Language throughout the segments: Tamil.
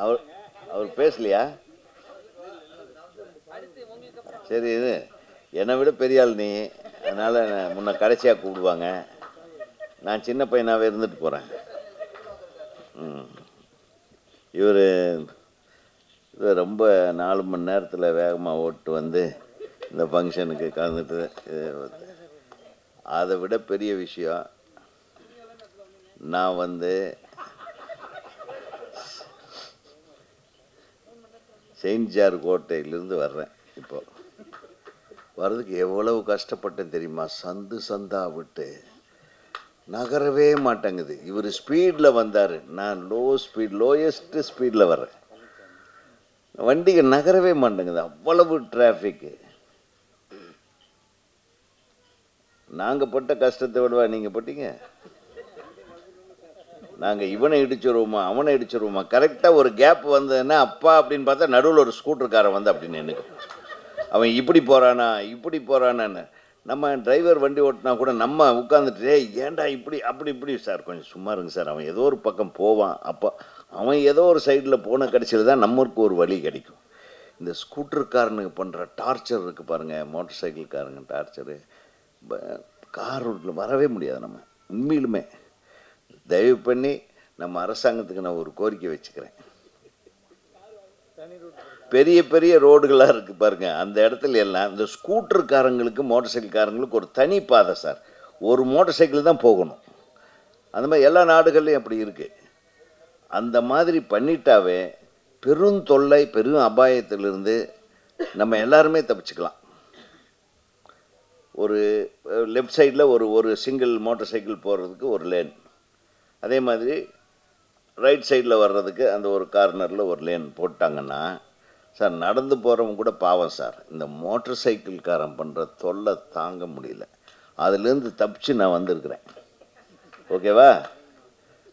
அவர் அவர் பேசலையா? சரி, இது என்னை விட பெரிய ஆள் நீ, அதனால் முன்ன கடைசியாக கூப்பிடுவாங்க. நான் சின்ன பையனாகவே இருந்துட்டு போகிறேன். இவர் இது ரொம்ப 4 மணி நேரத்தில் வேகமாக ஓட்டு வந்து இந்த ஃபங்க்ஷனுக்கு கலந்துட்டு, அதை விட பெரிய விஷயம், நான் வந்து செயின்ட் ஜார்ஜ் கோட்டையிலிருந்து வர்றேன். இப்போ வர்றதுக்கு எவ்வளவு கஷ்டப்பட்டேன் தெரியுமா? சந்து சந்தா விட்டு நகரவே மாட்டேங்குது. இவர் ஸ்பீடில் வந்தார், நான் லோயஸ்ட் ஸ்பீடில் வர்றேன். வண்டிக்கு நகரவே மாட்டேங்குது, அவ்வளவு டிராஃபிக்கு. நாங்கள் பட்ட கஷ்டத்தை விடவா நீங்கள் பட்டீங்க? நாங்கள் இவனை இடிச்சிருவோமா அவனை இடிச்சிருவோமா, கரெக்டாக ஒரு கேப் வந்ததுன்னா அப்பா அப்படின்னு பார்த்தா நடுவில் ஒரு ஸ்கூட்டருக்காரன் வந்து அப்படின்னு எனக்கு அவன் இப்படி போகிறானான்னு. நம்ம டிரைவர் வண்டி ஓட்டினா கூட நம்ம உட்காந்துட்டு ஏன்டா இப்படி இப்படி சார் கொஞ்சம் சும்மா இருங்க சார், அவன் ஏதோ ஒரு பக்கம் போவான், அப்போ அவன் ஏதோ ஒரு சைடில் போன கடைசியில் தான் நம்மளுக்கு ஒரு வழி கிடைக்கும். இந்த ஸ்கூட்டருக்காரனுக்கு பண்ணுற டார்ச்சர் இருக்குது பாருங்கள், மோட்டர் சைக்கிள்காரங்க டார்ச்சரு, கார் ரோட்டில் வரவே முடியாது நம்ம. உண்மையிலுமே தயவு பண்ணி நம்ம அரசாங்கத்துக்கு நான் ஒரு கோரிக்கை வச்சுக்கிறேன். பெரிய பெரிய ரோடுகளாக இருக்குது பாருங்கள், அந்த இடத்துல எல்லாம் இந்த ஸ்கூட்டருக்காரங்களுக்கு மோட்டர் சைக்கிள்காரங்களுக்கு ஒரு தனி பாதை சார், ஒரு மோட்டர் சைக்கிள் தான் போகணும். அந்த மாதிரி எல்லா நாடுகள்லையும் அப்படி இருக்குது. அந்த மாதிரி பண்ணிட்டாவே பெரும் தொல்லை, பெரும் அபாயத்திலிருந்து நம்ம எல்லாருமே தப்பிச்சுக்கலாம். ஒரு லெஃப்ட் சைடில் ஒரு சிங்கிள் மோட்டர் சைக்கிள் போகிறதுக்கு ஒரு லேன், அதே மாதிரி ரைட் சைடில் வர்றதுக்கு அந்த ஒரு கார்னரில் ஒரு லேன் போட்டாங்கன்னா சார், நடந்து போகிறவங்க கூட பாவம் சார். இந்த மோட்டர் சைக்கிள்காரன் பண்ணுற தொல்லை தாங்க முடியல. அதுலேருந்து தப்பிச்சு நான் வந்திருக்கிறேன். ஓகேவா?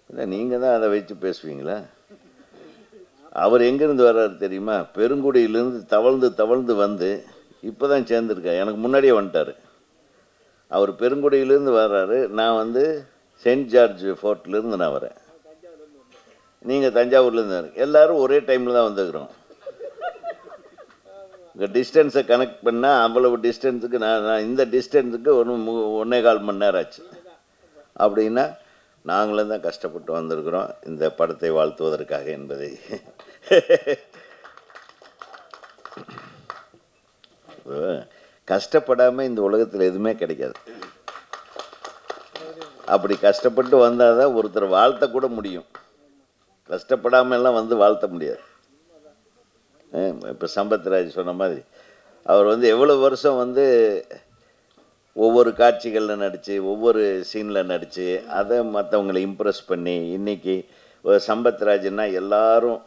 இல்லை நீங்கள் தான் அதை வச்சு பேசுவீங்களா? அவர் எங்கேருந்து வர்றாரு தெரியுமா? பெருங்குடியிலேருந்து தவழ்ந்து வந்து இப்போ தான் சேர்ந்துருக்கேன். எனக்கு முன்னாடியே வந்துட்டார். அவர் பெருங்குடியிலேருந்து வர்றாரு, நான் வந்து செயின்ட் ஜார்ஜ் ஃபோர்ட்லேருந்து நான் வரேன். நீங்கள் தஞ்சாவூர்லேருந்து எல்லோரும் ஒரே டைமில் தான் வந்துக்கிறோம். இங்கே டிஸ்டன்ஸை கனெக்ட் பண்ணால் அவ்வளவு டிஸ்டன்ஸுக்கு நான் இந்த டிஸ்டன்ஸுக்கு 1.25 மணி நேரம் ஆச்சு. அப்படின்னா நாங்களும் தான் கஷ்டப்பட்டு வந்திருக்கிறோம் இந்த படத்தை வாழ்த்துவதற்காக என்பதை கஷ்டப்படாமல் இந்த உலகத்தில் எதுவுமே கிடைக்காது. அப்படி கஷ்டப்பட்டு வந்தால் தான் ஒருத்தர் வாழ்த்த கூட முடியும். கஷ்டப்படாமல் எல்லாம் வந்து வாழ்த்த முடியாது. இப்போ சம்பத்ராஜ் சொன்ன மாதிரி அவர் வந்து எவ்வளோ வருஷம் வந்து ஒவ்வொரு காட்சிகளில் நடித்து ஒவ்வொரு சீனில் நடித்து அதை மற்றவங்களை இம்ப்ரெஸ் பண்ணி இன்றைக்கி சம்பத்ராஜ்னா எல்லாரும்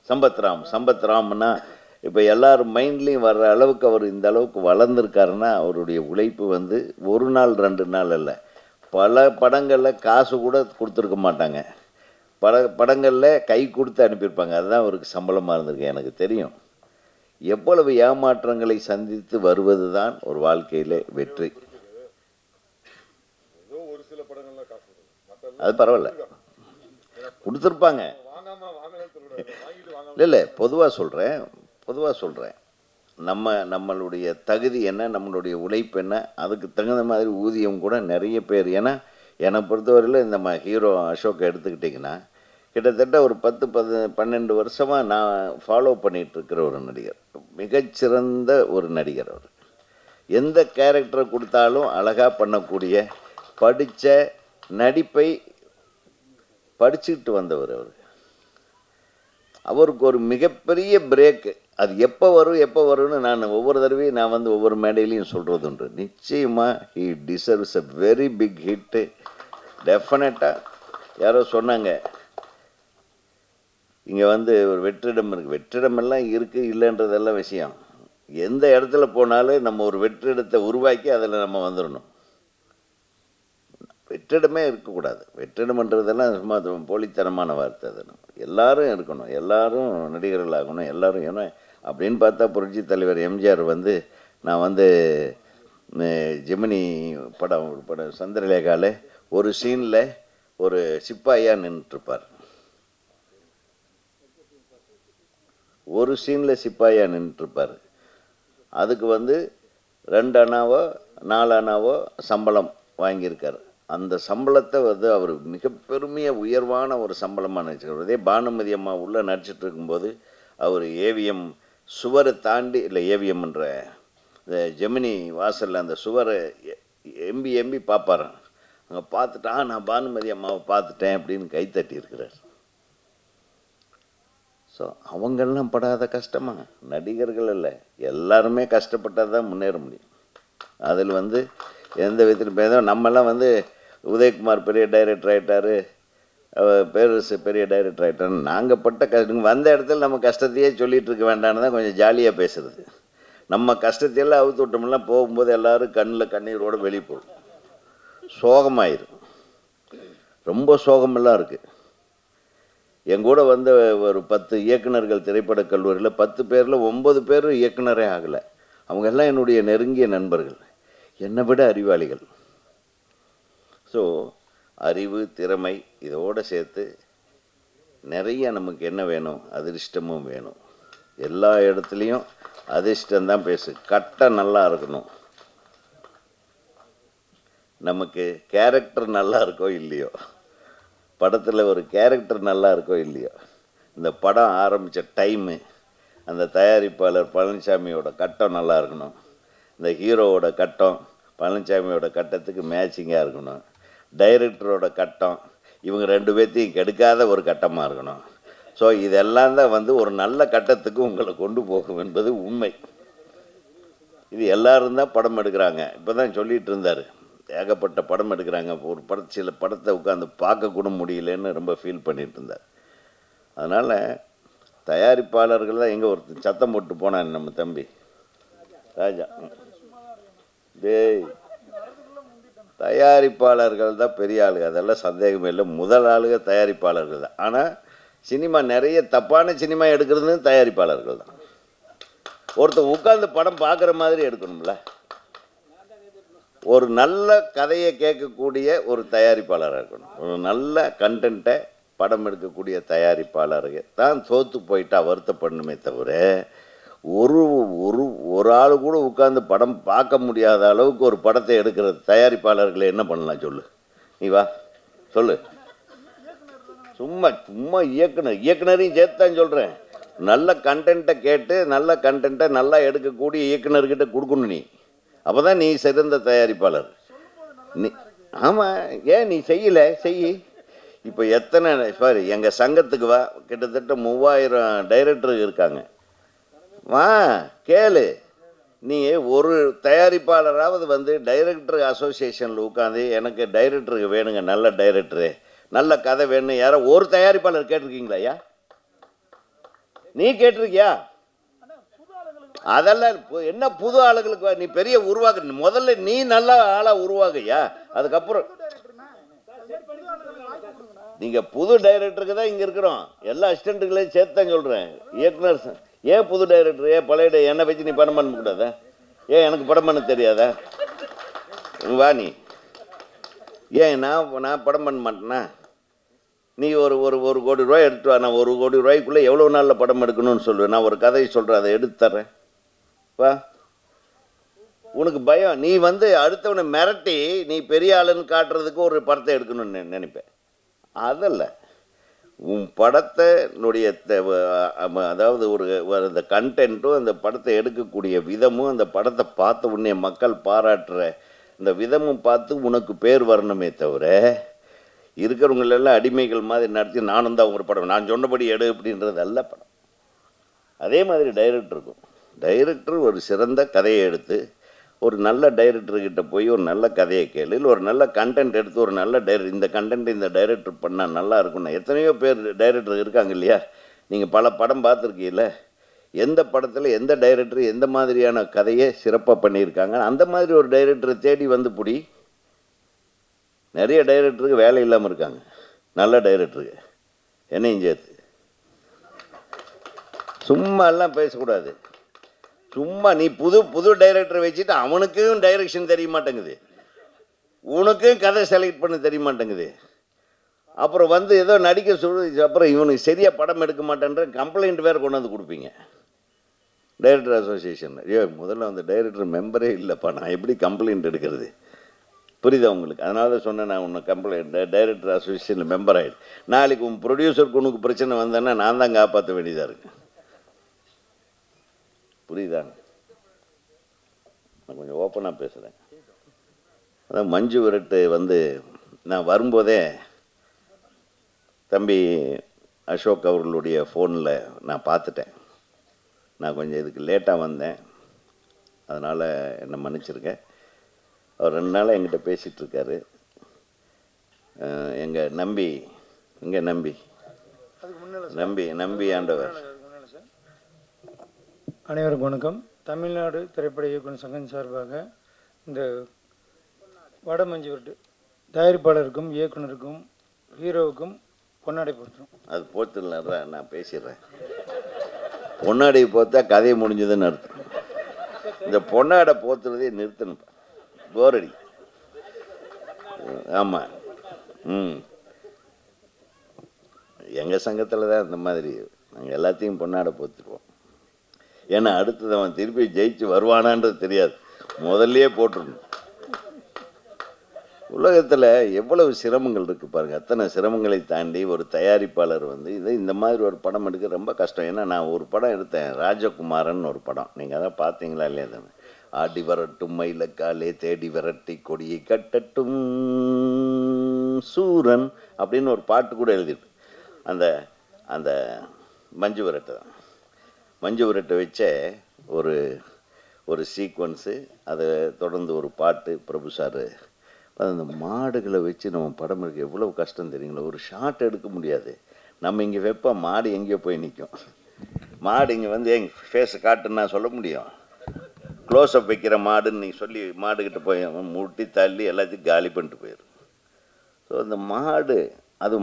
சம்பத்ராம்னா இப்போ எல்லாரும் மைண்ட்லேயும் வர்ற அளவுக்கு அவர் இந்த அளவுக்கு வளர்ந்துருக்காருன்னா அவருடைய உழைப்பு வந்து ஒரு நாள் 2 நாள் இல்லை, பல படங்களில் காசு கூட கொடுத்துருக்க மாட்டாங்க, படங்களில் கை கொடுத்து அனுப்பியிருப்பாங்க. அதுதான் அவருக்கு சம்பளமாக இருந்திருக்கு. எனக்கு தெரியும் எவ்வளவு ஏமாற்றங்களை சந்தித்து வருவது தான் ஒரு வாழ்க்கையில் வெற்றி. அது பரவாயில்ல, கொடுத்துருப்பாங்க. இல்லை பொதுவாக சொல்கிறேன் நம்மளுடைய தகுதி என்ன, நம்மளுடைய உழைப்பு என்ன, அதுக்கு தகுந்த மாதிரி ஊதியம் கூட நிறைய பேர். ஏன்னா என்னை பொறுத்தவரையில் இந்த ஹீரோ அசோக் எடுத்துக்கிட்டிங்கன்னா கிட்டத்தட்ட ஒரு 10-12 வருஷமாக நான் ஃபாலோ பண்ணிகிட்ருக்கிற ஒரு நடிகர், மிகச்சிறந்த ஒரு நடிகர். அவர் எந்த கேரக்டரை கொடுத்தாலும் அழகாக பண்ணக்கூடிய, படித்த நடிப்பை படிச்சுக்கிட்டு வந்தவர். அவருக்கு ஒரு மிகப்பெரிய பிரேக்கு. அது எப்போ வரும்னு நான் ஒவ்வொரு தடவையும் நான் வந்து ஒவ்வொரு மேடையிலையும் சொல்கிறது உண்டு. நிச்சயமாக he deserves a very big hit, டெஃபினட்டாக. யாரோ சொன்னாங்க இங்கே வந்து ஒரு வெற்றிடம் இருக்குது. வெற்றிடமெல்லாம் இருக்குது இல்லைன்றதெல்லாம் விஷயம். எந்த இடத்துல போனாலும் நம்ம ஒரு வெற்றிடத்தை உருவாக்கி அதில் நம்ம வந்துடணும். வெற்றிடமே இருக்கக்கூடாது. வெற்றிடம்ன்றதெல்லாம் சும்மா போலித்தனமான வார்த்தை. அது எல்லாரும் இருக்கணும், எல்லாரும் நடிகர்களாகணும், எல்லாரும். ஏன்னா அப்படின்னு பார்த்தா புரட்சி தலைவர் எம்ஜிஆர் வந்து நான் வந்து ஜெமினி படம் சந்திரலேகாவில் ஒரு சீனில் ஒரு சிப்பாயாக நின்றுட்டுருப்பார். ஒரு சீனில் சிப்பாயா நின்றுட்டுருப்பார். அதுக்கு 2 அணாவோ 4 அணாவோ சம்பளம் வாங்கியிருக்கார். அந்த சம்பளத்தை அவர் மிக பெருமைய உயர்வான ஒரு சம்பளமாக நினச்சிக்கிறார். அதே பானுமதி அம்மா உள்ளே நடிச்சிட்டு இருக்கும்போது அவர் ஏவிஎம் சுவரை தாண்டி, இல்லை ஏவிஎம்ன்ற இந்த ஜெமினி வாசலில் அந்த சுவரை எம்பி பார்ப்பாரான். அங்கே பார்த்துட்டா நான் பானுமதி அம்மாவை பார்த்துட்டேன் அப்படின்னு கைத்தட்டி இருக்கிறார். ஸோ அவங்கெல்லாம் படாத கஷ்டமா? நடிகர்கள் இல்லை, எல்லாருமே கஷ்டப்பட்டால் தான் முன்னேற முடியும். அதில் எந்த விதத்தில் பேசும். நம்மெல்லாம் உதயகுமார் பெரிய டைரக்டர் ஆகிட்டார், பேரரசு பெரிய டைரக்டர் ஆகிட்டார். நாங்கள் பட்ட கஷ்டம் வந்த இடத்துல நம்ம கஷ்டத்தையே சொல்லிகிட்டு இருக்க வேண்டான்னு தான் கொஞ்சம் ஜாலியாக பேசுகிறது. நம்ம கஷ்டத்தையெல்லாம் அவுத்து விட்டோம்லாம் போகும்போது எல்லோரும் கண்ணில் கண்ணீரோடு வெளியே போகும், சோகமாயிரும். ரொம்ப சோகமெல்லாம் இருக்குது. எங்கூட ஒரு 10 இயக்குநர்கள் திரைப்பட கல்லூரியில் 10 பேரில் 9 பேர் இயக்குனரே ஆகலை. அவங்க எல்லாம் என்னுடைய நெருங்கிய நண்பர்கள், என்னை விட அறிவாளிகள். ஸோ அறிவு, திறமை இதோடு சேர்த்து நிறைய நமக்கு என்ன வேணும்? அதிர்ஷ்டமும் வேணும். எல்லா இடத்துலையும் அதிர்ஷ்டம்தான் பேசு. கட்டை நல்லா இருக்கணும், நமக்கு கேரக்டர் நல்லா இருக்கோ இல்லையோ, படத்தில் ஒரு கேரக்டர் நல்லா இருக்கோ இல்லையோ, இந்த படம் ஆரம்பித்த டைமு, அந்த தயாரிப்பாளர் பழனிசாமியோட கட்டம் நல்லா இருக்கணும், இந்த ஹீரோவோட கட்டம் பழனிசாமியோட கட்டத்துக்கு மேட்சிங்காக இருக்கணும், டைரக்டரோட கட்டம் இவங்க 2 பேர்த்தையும் கெடுக்காத ஒரு கட்டமாக இருக்கணும். ஸோ இதெல்லாம் தான் ஒரு நல்ல கட்டத்துக்கு உங்களை கொண்டு போகும் என்பது உண்மை. இது எல்லோரும் தான் படம் எடுக்கிறாங்க. இப்போ தான் சொல்லிகிட்டு இருந்தார், ஏகப்பட்ட படம் எடுக்கிறாங்க. ஒரு சில படத்தை உட்காந்து பார்க்கக்கூட முடியலன்னு ரொம்ப ஃபீல் பண்ணிகிட்டு இருந்தார். அதனால் தயாரிப்பாளர்கள் தான். எங்கே ஒருத்தர் சத்தம் போட்டு போனான் நம்ம தம்பி ராஜா, டேய் தயாரிப்பாளர்கள் தான் பெரிய ஆளுங்க, அதெல்லாம் சந்தேகமே இல்லை. முதல் ஆளுங்க தயாரிப்பாளர்கள் தான். ஆனால் சினிமா நிறைய தப்பான சினிமா எடுக்கிறது தயாரிப்பாளர்கள் தான். ஒருத்தர் உட்காந்து படம் பார்க்குற மாதிரி எடுக்கணும்ல. ஒரு நல்ல கதையை கேட்கக்கூடிய ஒரு தயாரிப்பாளராக இருக்கணும். ஒரு நல்ல கண்டென்ட்டை படம் எடுக்கக்கூடிய தயாரிப்பாளர்கள் தான் தோற்று போயிட்டா வருத்தப்படணுமே தவிர, ஒரு ஆள் கூட உட்காந்து படம் பார்க்க முடியாத அளவுக்கு ஒரு படத்தை எடுக்கிற தயாரிப்பாளர்களை என்ன பண்ணலாம் சொல்லு? நீ வா சொல்லு. சும்மா இயக்குனரையும் சேர்த்து தான் சொல்கிறேன். நல்ல கண்டென்ட்டை கேட்டு நல்ல கண்டென்ட்டை நல்லா எடுக்கக்கூடிய இயக்குனர்கிட்ட கொடுக்கணும். நீ அப்போ தான் நீ சிறந்த தயாரிப்பாளர். நீ ஆமாம், ஏன் நீ செய்யலை? செய். இப்போ எத்தனை சாரி எங்கள் சங்கத்துக்கு வா, கிட்டத்தட்ட 3000 டைரக்டர் இருக்காங்க. வா கேளு. நீ ஒரு தயாரிப்பாளராவது டைரக்டர் அசோசியேஷனில் உட்காந்து எனக்கு டைரக்டருக்கு வேணுங்க, நல்ல டைரக்டரு, நல்ல கதை வேணும், யாரோ ஒரு தயாரிப்பாளர் கேட்டிருக்கீங்களா? ஐயா நீ கேட்டிருக்கியா? அதெல்லாம் என்ன புது ஆளுகளுக்கு? நீ பெரிய உருவாக்கு, முதல்ல நீ நல்ல ஆளா உருவாகையா, அதுக்கப்புறம் நீங்க புது டைரக்டருக்கு தான் இங்க இருக்கிறோம். எல்லா அசிஸ்டன்ட்டுகளையும் சேர்த்து தான் சொல்றேன். இயக்குனர் ஏன் புது டைரக்டர்? ஏன் பழைய என்னை வச்சு நீ படம் பண்ண கூடாதா? ஏன் எனக்கு படம் பண்ண தெரியாதா? வா நீ. ஏன் நான் படம் பண்ண மாட்டேன்னா? நீ ஒரு கோடி ரூபாய் எடுத்து வா. நான் 1 கோடி ரூபாய்க்குள்ளே எவ்வளோ நாளில் படம் எடுக்கணும்னு சொல்லுவேன். நான் ஒரு கதையை சொல்கிறேன், அதை எடுத்து தர்றேன். வா. உனக்கு பயம். நீ அடுத்தவனை மிரட்டி நீ பெரிய ஆளுன்னு காட்டுறதுக்கு ஒரு படத்தை எடுக்கணும்னு நினைப்பேன். அதல்ல, உன் படத்தினுடைய அதாவது அந்த கண்டென்ட்டும் அந்த படத்தை எடுக்கக்கூடிய விதமும் அந்த படத்தை பார்த்த உடனே மக்கள் பாராட்டுற இந்த விதமும் பார்த்து உனக்கு பேர் வரணுமே தவிர, இருக்கிறவங்களெல்லாம் அடிமைகள் மாதிரி நடத்தி நானும் தான் ஒரு படம் நான் சொன்னபடி எடு அப்படின்றது அல்ல படம். அதே மாதிரி டைரக்டருக்கும். டைரக்டர் ஒரு சிறந்த கதையை எடுத்து ஒரு நல்ல டைரக்டர்கிட்ட போய் ஒரு நல்ல கதையை கேளு, இல்லை ஒரு நல்ல கண்டென்ட் எடுத்து ஒரு நல்ல இந்த கண்டென்ட் இந்த டைரக்டர் பண்ணால் நல்லா இருக்கும்னா. எத்தனையோ பேர் டைரக்டர் இருக்காங்க இல்லையா? நீங்கள் பல படம் பார்த்துருக்கீங்கள? எந்த படத்தில் எந்த டைரக்டர் எந்த மாதிரியான கதையை சிறப்பாக பண்ணியிருக்காங்க, அந்த மாதிரி ஒரு டைரக்டரை தேடி புடி. நிறைய டைரக்டருக்கு வேலை இல்லாமல் இருக்காங்க, நல்ல டைரக்டருக்கு, என்னையும் சேர்த்து. சும்மா எல்லாம் பேசக்கூடாது. சும்மா நீ புது டைரக்டரை வச்சுட்டு அவனுக்கும் டைரக்ஷன் தெரிய மாட்டேங்குது, உனக்கும் கதை செலக்ட் பண்ண தெரிய மாட்டேங்குது. அப்புறம் வந்து ஏதோ நடிக்க சொல்லி அப்புறம் இவனுக்கு சரியாக படம் எடுக்க மாட்டேன்ற கம்ப்ளைண்ட் வேறு கொண்டு வந்து கொடுப்பீங்க டைரக்டர் அசோசியேஷன். ஐயோ முதல்ல அந்த டைரக்டர் மெம்பரே இல்லைப்பா, நான் எப்படி கம்ப்ளைண்ட் எடுக்கிறது? புரியுதா உங்களுக்கு? அதனால தான் சொன்னேன், நான் உன்னை கம்ப்ளைண்ட் டைரக்டர் அசோசியேஷனில் மெம்பர் ஆகிடு. நாளைக்கு உன் ப்ரொடியூசருக்கு உனக்கு பிரச்சனை வந்தேன்னா நான் தான் காப்பாற்ற வேண்டியதாக இருக்கு. புரியுதா? நான் கொஞ்சம் ஓப்பனாக பேசுகிறேன். அதான் மஞ்சு விரட்டு வந்து நான் வரும்போதே தம்பி அசோக் அவர்களுடைய ஃபோனில் நான் பார்த்துட்டேன். நான் கொஞ்சம் இதுக்கு லேட்டாக வந்தேன், அதனால் என்னை மன்னிச்சிருக்கேன். அவர் 2 நாளாக என்கிட்ட பேசிகிட்ருக்காரு. எங்கள் நம்பி நம்பி ஆண்டவர். அனைவருக்கும் வணக்கம். தமிழ்நாடு திரைப்பட இயக்குனர் சங்கம் சார்பாக இந்த வடமஞ்சு விரட்டு தயாரிப்பாளருக்கும் இயக்குனருக்கும் ஹீரோவுக்கும் பொன்னாடை போட்டுரும். அது போட்டுலன்றா, நான் பேசிடுறேன். பொன்னாடை போத்தா கதையை முடிஞ்சதுன்னு அர்த்தம். இந்த பொன்னாடை போத்துறதே நிறுத்தணும், போரடி. ஆமாம். எங்கள் சங்கத்தில் தான் இந்த மாதிரி நாங்கள் எல்லாத்தையும் பொன்னாடை போத்துருவோம். ஏன்னா அடுத்தது அவன் திருப்பி ஜெயிச்சு வருவானான்றது தெரியாது, முதல்லையே போட்டுருணும். உலகத்தில் எவ்வளவு சிரமங்கள் இருக்குது பாருங்கள். அத்தனை சிரமங்களை தாண்டி ஒரு தயாரிப்பாளர் வந்து இந்த மாதிரி ஒரு படம் எடுக்க ரொம்ப கஷ்டம். ஏன்னா நான் ஒரு படம் எடுத்தேன், ராஜகுமாரன் ஒரு படம். நீங்கள் அதான் பார்த்தீங்களா இல்லையா? தானே ஆடி வரட்டும் மயிலக்காலே தேடி விரட்டி கொடியை கட்டட்டும் சூரன் அப்படின்னு ஒரு பாட்டு கூட எழுதிட்டு, அந்த அந்த மஞ்சு விரட்டு தான். மஞ்சு விரட்டை வச்ச ஒரு சீக்வன்ஸு, அதை தொடர்ந்து ஒரு பாட்டு. பிரபு சார் அந்த மாடுகளை வச்சு நம்ம படம் எடுக்க எவ்வளவு கஷ்டம் தெரியுங்களா? ஒரு ஷாட் எடுக்க முடியாது. நம்ம இங்கே வைப்போம், மாடு எங்கேயோ போய் நிற்கும். மாடு இங்கே வந்து எங்கள் ஃபேஸை காட்டுன்னா சொல்ல முடியும்? க்ளோஸ்அப் வைக்கிற மாடுன்னு நீங்கள் சொல்லி மாடுக்கிட்ட போய் முட்டி தள்ளி எல்லாத்தையும் காலி பண்ணிட்டு போயிடும். ஸோ அந்த மாடு அது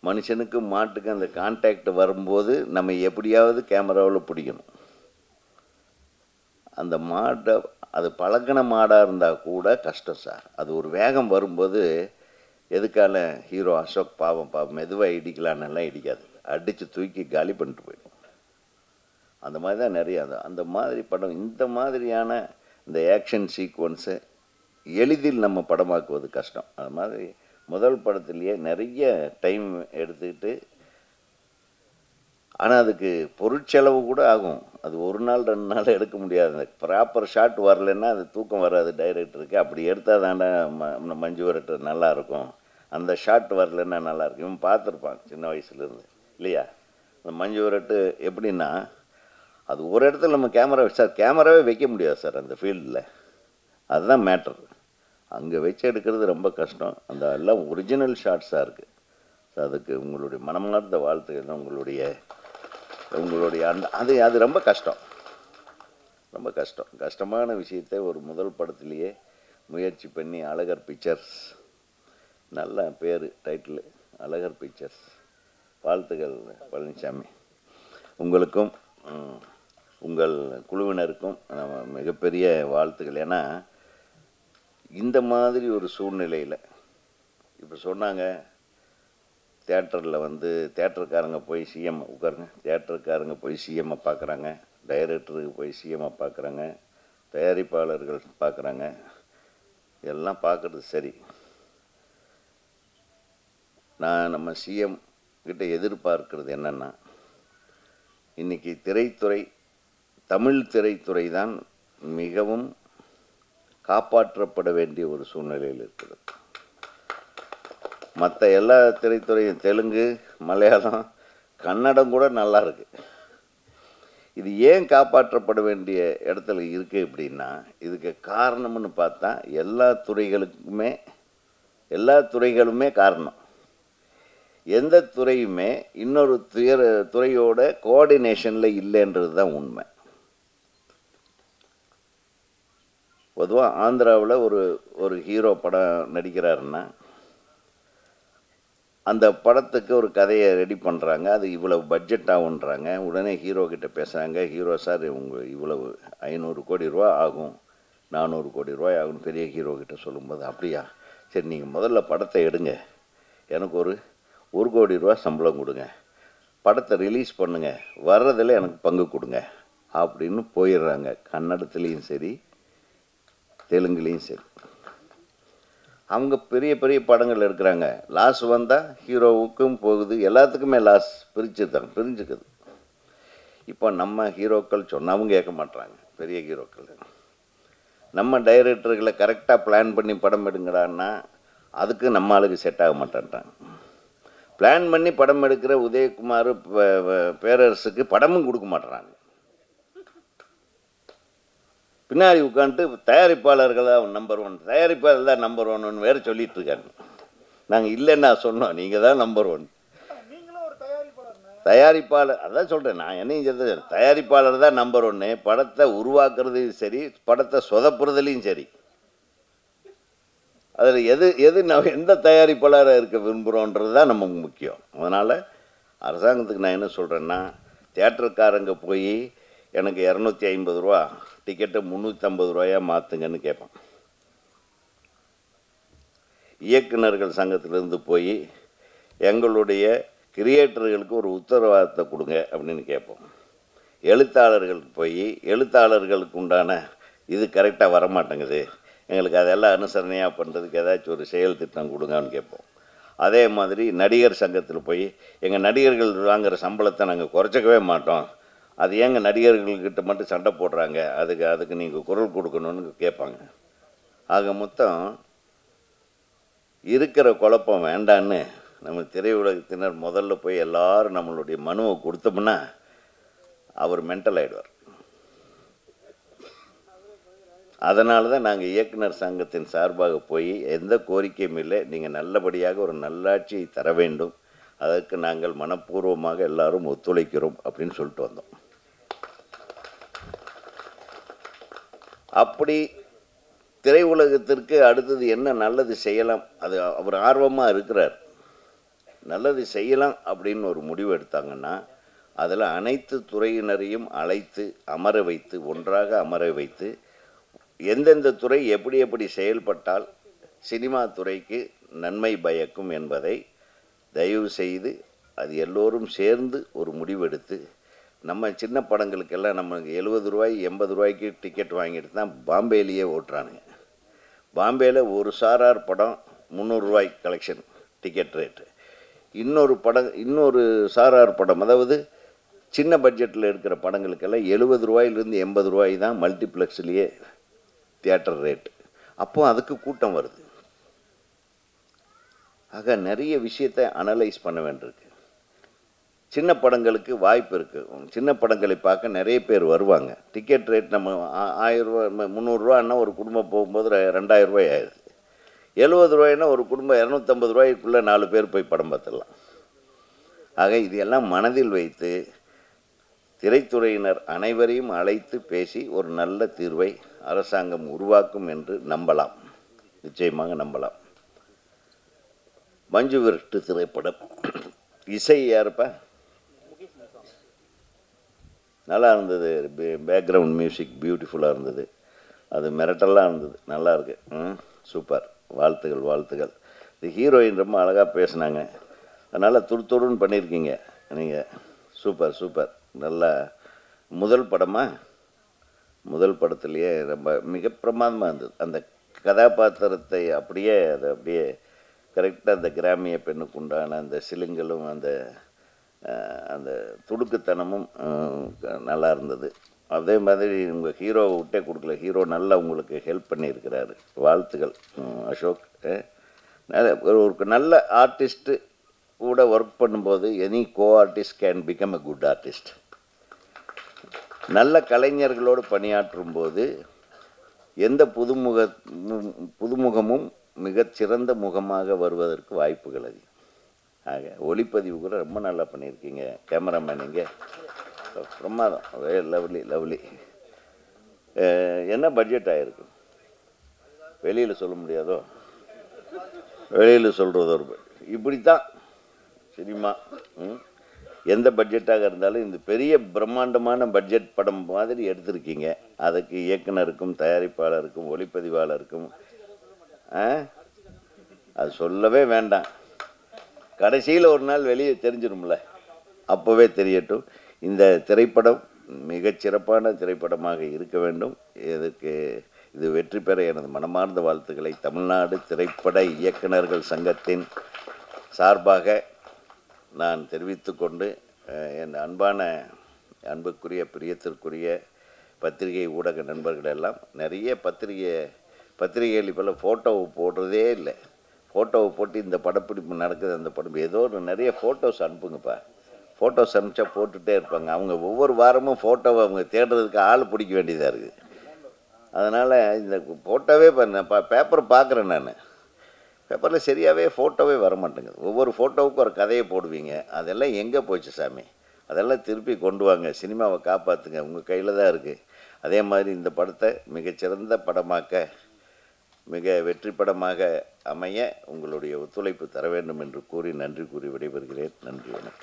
மனுஷனுக்கும் மாட்டுக்கும் அந்த கான்டாக்ட் வரும்போது நம்ம எப்படியாவது கேமராவில் பிடிக்கணும். அந்த மாட்டை அது பழக்கின மாடாக இருந்தால் கூட கஷ்டம் சார். அது ஒரு வேகம் வரும்போது எதுக்கால ஹீரோ அசோக் பாவம் மெதுவாக இடிக்கலான்னெல்லாம் இடிக்காது, அடித்து தூக்கி காலி பண்ணிட்டு போயிடும். அந்த மாதிரி தான் நிறைய அந்த மாதிரி படம். இந்த மாதிரியான இந்த ஆக்ஷன் சீக்வன்ஸை எளிதில் நம்ம படமாக்குவது கஷ்டம். அது மாதிரி முதல் படத்துலேயே நிறைய டைம் எடுத்துக்கிட்டு, ஆனால் அதுக்கு பொருட்செலவு கூட ஆகும். அது 1 நாள் 2 நாள் எடுக்க முடியாது. அந்த ப்ராப்பர் ஷாட் வரலைன்னா அது தூக்கம் வராது டைரக்டருக்கு. அப்படி எடுத்தால் தாண்டா மஞ்சு விரட்டு நல்லாயிருக்கும். அந்த ஷாட் வரலைன்னா நல்லாயிருக்கும். இவன் பார்த்துருப்பான் சின்ன வயசுலேருந்து இல்லையா? அந்த மஞ்சு விரட்டு எப்படின்னா, அது ஒரு இடத்துல நம்ம கேமராவே வைக்க முடியாது சார் அந்த ஃபீல்டில். அதுதான் மேட்டர். அங்கே வச்சு எடுக்கிறது ரொம்ப கஷ்டம். அந்த எல்லாம் ஒரிஜினல் ஷாட்ஸாக இருக்குது. ஸோ அதுக்கு உங்களுடைய மனமார்ந்த வாழ்த்துக்கள். உங்களுடைய அது ரொம்ப கஷ்டமான விஷயத்தை ஒரு முதல் படத்துலேயே முயற்சி பண்ணி அழகர் பிக்சர்ஸ், நல்ல பேர் டைட்டில் அழகர் பிக்சர்ஸ். வாழ்த்துக்கள் பழனிசாமி. உங்களுக்கும் உங்கள் குழுவினருக்கும் மிகப்பெரிய வாழ்த்துக்கள். ஏன்னா இந்த மாதிரி ஒரு சூழ்நிலையில் இப்போ சொன்னாங்க, தேட்டருக்காரங்க போய் சிஎம் உட்காருங்க, தேட்டருக்காரங்க போய் சிஎம்மை பார்க்குறாங்க, டைரக்டருக்கு போய் சிஎம்மை பார்க்குறாங்க, தயாரிப்பாளர்கள் பார்க்குறாங்க. எல்லாம் பார்க்குறது சரி. நான் நம்ம சிஎம் கிட்ட எதிர்பார்க்கிறது என்னென்னா, இன்றைக்கி தமிழ் திரைத்துறை தான் மிகவும் காப்பாற்றப்பட வேண்டிய ஒரு சூழ்நிலையில் இருக்கிறது. மற்ற எல்லா திரைத்துறையும் தெலுங்கு, மலையாளம், கன்னடம் கூட நல்லா இருக்கு. இது ஏன் காப்பாற்றப்பட வேண்டிய இடத்துல இருக்குது அப்படின்னா, இதுக்கு காரணம்னு பார்த்தா எல்லா துறைகளுமே காரணம். எந்த துறையுமே இன்னொரு துறையோட கோஆர்டினேஷனில் இல்லைன்றது தான் உண்மை. பொதுவாக ஆந்திராவில் ஒரு ஹீரோ படம் நடிக்கிறாருன்னா அந்த படத்துக்கு ஒரு கதையை ரெடி பண்ணுறாங்க. அது இவ்வளவு பட்ஜெட் ஆகுன்றாங்க. உடனே ஹீரோ கிட்ட பேசுகிறாங்க, ஹீரோ சார் இவ்வளவு 500 கோடி ரூபா ஆகும், 400 கோடி ரூபாய் ஆகும் பெரிய ஹீரோ கிட்ட சொல்லும்போது, அப்படியா சரி நீங்கள் முதல்ல படத்தை எடுங்க, எனக்கு ஒரு கோடி ரூபா சம்பளம் கொடுங்க, படத்தை ரிலீஸ் பண்ணுங்க, வர்றதில் எனக்கு பங்கு கொடுங்க அப்படின்னு போயிடுறாங்க. கன்னடத்துலேயும் சரி, தெலுங்குலேயும் சரி. அவங்க பெரிய பெரிய படங்கள் எடுக்கிறாங்க. லாஸ் வந்தால் ஹீரோவுக்கும் போகுது, எல்லாத்துக்குமே லாஸ் பிரிஞ்சுக்குது. இப்போ நம்ம ஹீரோக்கள் சொன்னாவும் கேட்க மாட்டாங்க. பெரிய ஹீரோக்கள் நம்ம டைரக்டர்களை கரெக்டாக பிளான் பண்ணி படம் எடுங்கடான்னா அதுக்கு நம்ம ஆளுக்கு செட் ஆக மாட்டேன்ட்டாங்க. பிளான் பண்ணி படம் எடுக்கிற உதயகுமார், பேரரசுக்கு படமும் கொடுக்க மாட்டேறாங்க. பின்னாடி உட்காந்துட்டு தயாரிப்பாளர்கள் தான் நம்பர் 1, தயாரிப்பாளர் தான் நம்பர் 1 வேறு சொல்லிட்டு இருக்காங்க. நாங்கள் இல்லைன்னா சொன்னோம், நீங்கள் தான் நம்பர் 1. தயாரிப்பாளர், அதான் சொல்கிறேன் நான், என்னையும் சொல்றது, தயாரிப்பாளர் தான் நம்பர் 1. படத்தை உருவாக்குறதையும் சரி, படத்தை சொதப்புறதுலையும் சரி. அதில் எது நம்ம எந்த தயாரிப்பாளராக இருக்க விரும்புகிறோன்றது தான் நமக்கு முக்கியம். அதனால் அரசாங்கத்துக்கு நான் என்ன சொல்கிறேன்னா, தியேட்டருக்காரங்க போய் எனக்கு 250 ரூபா டிக்கெட்டை 350 ரூபாயா மாற்றுங்கன்னு கேட்பேன். இயக்குநர்கள் சங்கத்திலேருந்து போய் எங்களுடைய கிரியேட்டர்களுக்கு ஒரு உத்தரவாதத்தை கொடுங்க அப்படின்னு கேட்போம். எழுத்தாளர்களுக்கு போய் எழுத்தாளர்களுக்கு உண்டான இது கரெக்டாக வரமாட்டேங்குது, எங்களுக்கு அதெல்லாம் அனுசரணையாக பண்ணுறதுக்கு ஏதாச்சும் ஒரு செயல் திட்டம் கொடுங்கன்னு கேட்போம். அதே மாதிரி நடிகர் சங்கத்தில் போய் எங்கள் நடிகர்கள் வாங்குகிற சம்பளத்தை நாங்கள் குறைச்சிக்கவே மாட்டோம், அது ஏங்க நடிகர்கள்கிட்ட மட்டும் சண்டை போடுறாங்க, அதுக்கு நீங்கள் குரல் கொடுக்கணும்னு கேட்பாங்க. ஆக மொத்தம் இருக்கிற குழப்பம் வேண்டான்னு நம்ம திரையுலகத்தினர் முதல்ல போய் எல்லாரும் நம்மளுடைய மனுவை கொடுத்தோம்னா அவர் மென்டல் ஆகிடுவார். அதனால தான் நாங்கள் இயக்குனர் சங்கத்தின் சார்பாக போய் எந்த கோரிக்கையும் இல்லை, நீங்கள் நல்லபடியாக ஒரு நல்லாட்சியை தர வேண்டும், அதற்கு நாங்கள் மனப்பூர்வமாக எல்லாரும் ஒத்துழைக்கிறோம் அப்படின்னு சொல்லிட்டு வந்தோம். அப்படி திரையுலகத்திற்கு அடுத்தது என்ன நல்லது செய்யலாம், அது அவர் ஆர்வமாக இருக்கிறார். நல்லது செய்யலாம் அப்படின்னு ஒரு முடிவு எடுத்தாங்கன்னா அதில் அனைத்து துறையினரையும் அழைத்து அமர வைத்து, ஒன்றாக அமர வைத்து, எந்தெந்த துறை எப்படி எப்படி செயல்பட்டால் சினிமா துறைக்கு நன்மை பயக்கும் என்பதை தயவு செய்து அது எல்லோரும் சேர்ந்து ஒரு முடிவெடுத்து, நம்ம சின்ன படங்களுக்கெல்லாம் நமக்கு 70 ரூபாய் 80 ரூபாய்க்கு டிக்கெட் வாங்கிட்டு தான் பாம்பேலேயே ஓட்டுறானுங்க. பாம்பேயில் ஒரு சாரார் படம் 300 ரூபாய் கலெக்ஷன் டிக்கெட் ரேட்டு, இன்னொரு சாரார் படம், அதாவது சின்ன பட்ஜெட்டில் இருக்கிற படங்களுக்கெல்லாம் 70 ரூபாயிலிருந்து 80 ரூபாய் தான் மல்டிப்ளெக்ஸ்லேயே தியேட்டர் ரேட்டு. அப்போது அதுக்கு கூட்டம் வருது. ஆக நிறைய விஷயத்தை அனலைஸ் பண்ண வேண்டியிருக்கு. சின்ன படங்களுக்கு வாய்ப்பு இருக்குது, சின்ன படங்களை பார்க்க நிறைய பேர் வருவாங்க. டிக்கெட் ரேட் நம்ம 1000 ரூபா 300 ரூபான்னா ஒரு குடும்பம் போகும்போது 2000 ரூபாய் ஆயிடுது. 70 ரூபாய்னா ஒரு குடும்பம் 250 ரூபாய்க்குள்ளே 4 பேர் போய் படம் பார்த்துடலாம். ஆக இதையெல்லாம் மனதில் வைத்து திரைத்துறையினர் அனைவரையும் அழைத்து பேசி ஒரு நல்ல தீர்வை அரசாங்கம் உருவாக்கும் என்று நம்பலாம், நிச்சயமாக நம்பலாம். மஞ்சு விரட்டு திரைப்படம் இசை யாருப்பா? நல்லா இருந்தது, பேக்ரவுண்ட் மியூசிக் பியூட்டிஃபுல்லாக இருந்தது, அது மிரட்டலாக இருந்தது, நல்லா இருக்கு, சூப்பர், வாழ்த்துகள். இது ஹீரோயின் ரொம்ப அழகாக பேசினாங்க, அதனால் துருத்துருன்னு பண்ணியிருக்கீங்க நீங்கள், சூப்பர். நல்லா முதல் முதல் படத்துலேயே ரொம்ப மிக பிரமாதமாக இருந்தது. அந்த கதாபாத்திரத்தை அப்படியே கரெக்டாக அந்த கிராமிய பெண்ணுக்கு உண்டான அந்த சிலுங்களும் அந்த துடுக்குத்தனமும் நல்லா இருந்தது. அதே மாதிரி உங்கள் ஹீரோவை விட்டே கொடுக்கல, ஹீரோ நல்லா உங்களுக்கு ஹெல்ப் பண்ணியிருக்கிறாரு, வாழ்த்துக்கள் அசோக். ஒரு நல்ல ஆர்டிஸ்ட்டு கூட ஒர்க் பண்ணும்போது any co artist can become a good artist. நல்ல கலைஞர்களோடு பணியாற்றும் போது எந்த புதுமுகமும் மிகச்சிறந்த முகமாக வருவதற்கு வாய்ப்புகள் அதிகம். ஆக ஒளிப்பதிவு கூட ரொம்ப நல்லா பண்ணியிருக்கீங்க, கேமராமேன் நீங்கள் பிரமாதம், லவ்லி. என்ன பட்ஜெட் ஆகிருக்கு வெளியில் சொல்ல முடியாதோ, வெளியில் சொல்கிறது ஒரு இப்படித்தான் சினிமா. எந்த பட்ஜெட்டாக இருந்தாலும் இந்த பெரிய பிரம்மாண்டமான பட்ஜெட் படம் மாதிரி எடுத்திருக்கீங்க. அதுக்கு இயக்குனருக்கும் தயாரிப்பாளருக்கும் ஒளிப்பதிவாளருக்கும் அது சொல்லவே வேண்டாம். கடைசியில் ஒரு நாள் வெளியே தெரிஞ்சிடும்ல, அப்போவே தெரியட்டும். இந்த திரைப்படம் மிகச்சிறப்பான திரைப்படமாக இருக்க வேண்டும். இது வெற்றி பெற எனது மனமார்ந்த வாழ்த்துக்களை தமிழ்நாடு திரைப்பட இயக்குனர்கள் சங்கத்தின் சார்பாக நான் தெரிவித்துக்கொண்டு, என் அன்புக்குரிய பிரியத்திற்குரிய பத்திரிகை ஊடக நண்பர்கள் எல்லாம் நிறைய பத்திரிகைகள் இப்போல்லாம் ஃபோட்டோவை போடுறதே இல்லை. ஃபோட்டோவை போட்டு இந்த படப்பிடிப்பு நடக்குது, அந்த படம் ஏதோ ஒரு நிறைய ஃபோட்டோஸ் அனுப்புங்கப்பா. ஃபோட்டோஸ் அனுப்பிச்சா போட்டுகிட்டே இருப்பாங்க. அவங்க ஒவ்வொரு வாரமும் ஃபோட்டோவை அவங்க தேடுறதுக்கு ஆள் பிடிக்க வேண்டியதாக இருக்குது. அதனால் இந்த ஃபோட்டோவே பேப்பர் பார்க்குறேன் நான். பேப்பரில் சரியாகவே ஃபோட்டோவே வர மாட்டேங்குது. ஒவ்வொரு ஃபோட்டோவுக்கும் ஒரு கதையை போடுவீங்க. அதெல்லாம் எங்கே போச்சு சாமி? அதெல்லாம் திருப்பி கொண்டு வாங்க. சினிமாவை காப்பாற்றுங்க, உங்கள் கையில் தான் இருக்குது. அதே மாதிரி இந்த படத்தை மிகச்சிறந்த படமாக்க, மிக வெற்றி படமாக அமைய உங்களுடைய ஒத்துழைப்பு தர வேண்டும் என்று கூறி நன்றி கூறி விடைபெறுகிறேன். நன்றி, வணக்கம்.